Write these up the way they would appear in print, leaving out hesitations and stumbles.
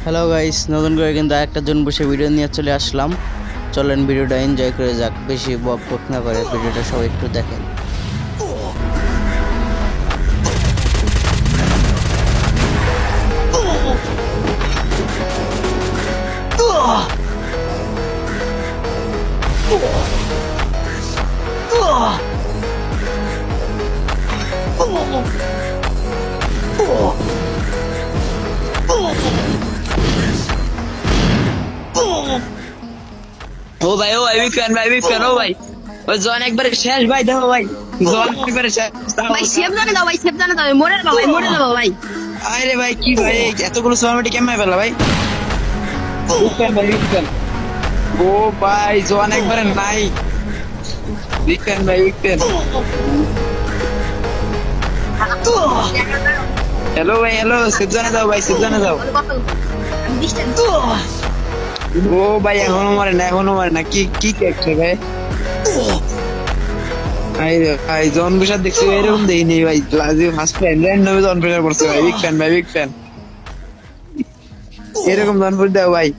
Hello guys, নতুন করে কিন্তু একটা জন বসে ভিডিও নিয়ে চলে আসলাম। চলেন ভিডিওটা এনজয় করে যাক, বেশি বক বক না করে ভিডিওটা সবাই একটু দেখেন। ও ভাই উইকেন ও ভাই ও জন একবারে শেষ ভাই দেখো ভাই জন একবারে শেষ ভাই সেভ জানে দাও ভাই, সেভ জানে দাও, মরে যাবো ভাই, মরে যাবো ভাই। আরে ভাই কি ভাই এতগুলো সোনামাটি কেমন পেলা ভাই উইকেন ও ভাই জন একবারে নাই উইকেন হ্যালো ভাই হ্যালো সেভ জানে যাও ভাই সেভ জানে যাও আমি ডিস্টেন্স ও ভাই এখনো মারে না কি কি করছে ভাই ভাই জন প্রেশার দেখছি এরকম দেখিনি ভাই লাজি ফার্স্ট টাইম র্যান্ডম জন প্রেশার পড়ছে ভাই বিগ ফ্যান এরকম জন প্রেশার দাও ভাই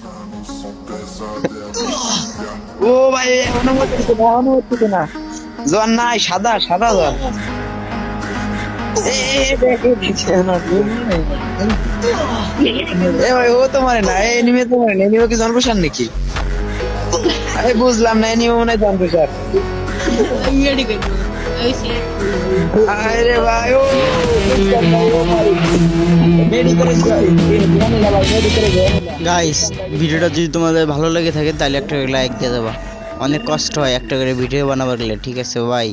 ও ভাই এখনো হচ্ছে না জন নাই সাদা জন এ ভাই ও তো মারে না এনিমে তো মারে না এনিমে কি জন প্রেশার নাকি আরে বুঝলাম না এনিমে মনে হয় জন প্রেশার আরে ভাই ও গাইস, ভিডিওটা যদি তোমাদের ভালো লেগে থাকে তাহলে একটা লাইক দিয়ে দেবা। অনেক কষ্ট হয় একটা করে ভিডিও বানাবার গেলে, ঠিক আছে ভাই।